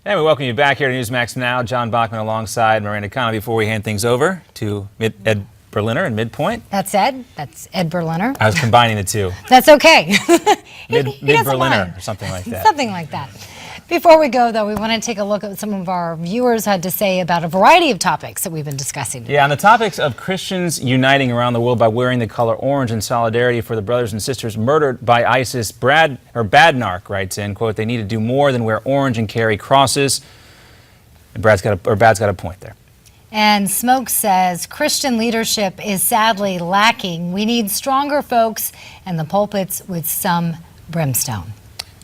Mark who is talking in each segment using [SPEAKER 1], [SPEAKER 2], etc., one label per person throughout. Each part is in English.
[SPEAKER 1] And we welcome you back here to Newsmax Now. John Bachman alongside Miranda Kahn. Before we hand things over to Ed Berliner in Midpoint.
[SPEAKER 2] That's Ed. That's Ed Berliner.
[SPEAKER 1] I was combining the two.
[SPEAKER 2] That's okay.
[SPEAKER 1] Mid Berliner or something like that.
[SPEAKER 2] Something like that. Before we go, though, we want to take a look at what some of our viewers had to say about a variety of topics that we've been discussing today.
[SPEAKER 1] Yeah, on the topics of Christians uniting around the world by wearing the color orange in solidarity for the brothers and sisters murdered by ISIS, Badnark writes in, quote, they need to do more than wear orange and carry crosses. And Bad's got a point there.
[SPEAKER 2] And Smoke says, Christian leadership is sadly lacking. We need stronger folks and the pulpits with some brimstone.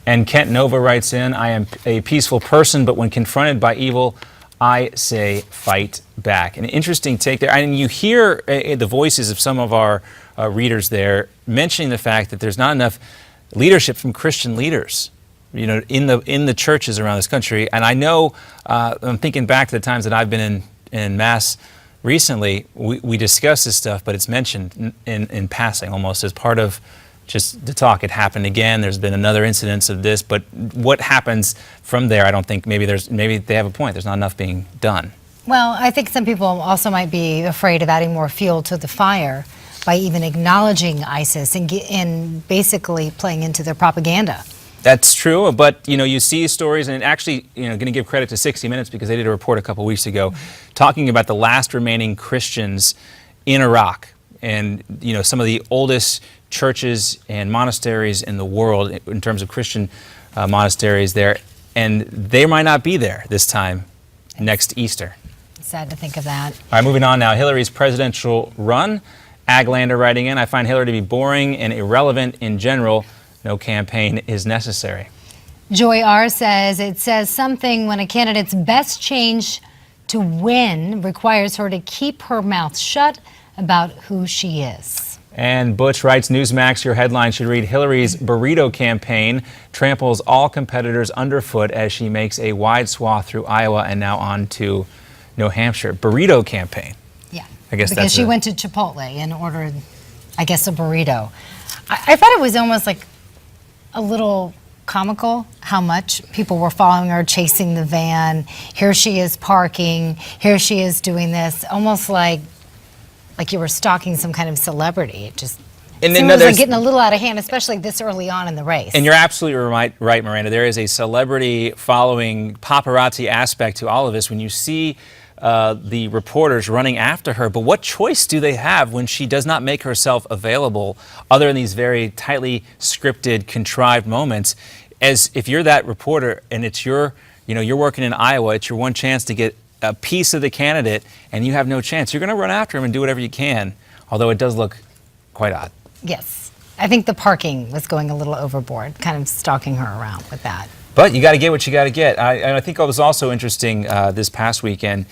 [SPEAKER 1] And Kent Nova writes in, I am a peaceful person, but when confronted by evil, I say fight back. An interesting take there. And you hear the voices of some of our readers there mentioning the fact that there's not enough leadership from Christian leaders, you know, in the churches around this country. And I know, I'm thinking back to the times that I've been in Mass recently, we discuss this stuff, but it's mentioned in passing almost as part of just the talk. It happened again. There's been another incidence of this, but what happens from there, I don't think, maybe they have a point. There's not enough being done.
[SPEAKER 2] Well, I think some people also might be afraid of adding more fuel to the fire by even acknowledging ISIS and basically playing into their propaganda.
[SPEAKER 1] That's true, but you know, you see stories, and actually, you know, going to give credit to 60 Minutes because they did a report a couple weeks ago talking about the last remaining Christians in Iraq, and you know, some of the oldest churches and monasteries in the world in terms of Christian monasteries there, and they might not be there this time next Easter.
[SPEAKER 2] Sad to think of that.
[SPEAKER 1] All right, moving on now. Hillary's presidential run. Aglander writing in, I find Hillary to be boring and irrelevant in general. No campaign is necessary.
[SPEAKER 2] Joy R says, it says something when a candidate's best change to win requires her to keep her mouth shut about who she is.
[SPEAKER 1] And Butch writes, Newsmax, your headline should read, Hillary's Burrito Campaign tramples all competitors underfoot as she makes a wide swath through Iowa and now on to New Hampshire. Burrito Campaign.
[SPEAKER 2] Yeah,
[SPEAKER 1] I guess
[SPEAKER 2] because she went to Chipotle and ordered, I guess, a burrito. I thought it was almost like a little comical how much people were following her, chasing the van. Here she is parking. Here she is doing this, almost like you were stalking some kind of celebrity. It just seems like getting a little out of hand, especially this early on in the race.
[SPEAKER 1] And you're absolutely right, Miranda. There is a celebrity following paparazzi aspect to all of this when you see the reporters running after her. But what choice do they have when she does not make herself available other than these very tightly scripted, contrived moments? As if you're that reporter and it's you're working in Iowa, it's your one chance to get a piece of the candidate, and you have no chance. You're going to run after him and do whatever you can, although it does look quite odd.
[SPEAKER 2] Yes. I think the parking was going a little overboard, kind of stalking her around with that.
[SPEAKER 1] But you got to get what you got to get. I think it was also interesting this past weekend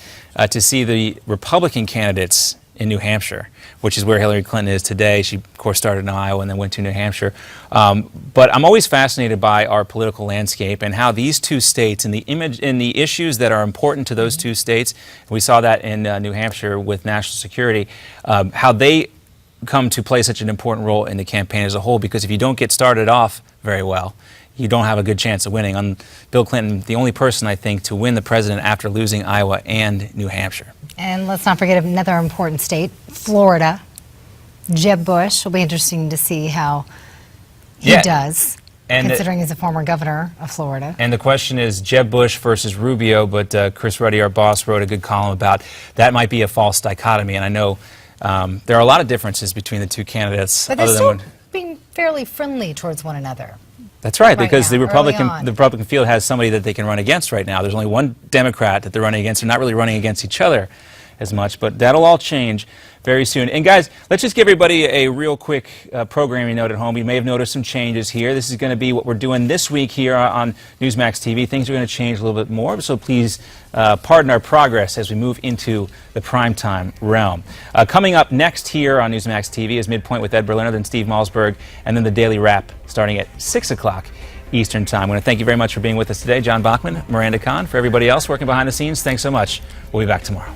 [SPEAKER 1] to see the Republican candidates in New Hampshire, which is where Hillary Clinton is today. She, of course, started in Iowa and then went to New Hampshire. But I'm always fascinated by our political landscape and how these two states and the issues that are important to those two states, we saw that in New Hampshire with national security, how they come to play such an important role in the campaign as a whole, because if you don't get started off very well, you don't have a good chance of winning. Bill Clinton, the only person, I think, to win the president after losing Iowa and New Hampshire. And
[SPEAKER 2] let's not forget another important state, Florida. Jeb Bush. Will be interesting to see how he does, considering he's a former governor of Florida.
[SPEAKER 1] And the question is Jeb Bush versus Rubio, but Chris Ruddy, our boss, wrote a good column about that might be a false dichotomy. And I know there are a lot of differences between the two candidates.
[SPEAKER 2] But they're still being fairly friendly towards one another.
[SPEAKER 1] That's right, because the Republican field has somebody that they can run against right now. There's only one Democrat that they're running against. They're not really running against each other as much, but that'll all change very soon. And guys, let's just give everybody a real quick programming note at home. You may have noticed some changes here. This is going to be what we're doing this week here on Newsmax TV. Things are going to change a little bit more, so please pardon our progress as we move into the primetime realm. Coming up next here on Newsmax TV is Midpoint with Ed Berliner, then Steve Malzberg, and then the Daily Wrap starting at 6 o'clock Eastern Time. I want to thank you very much for being with us today. John Bachman, Miranda Kahn. For everybody else working behind the scenes, thanks so much. We'll be back tomorrow.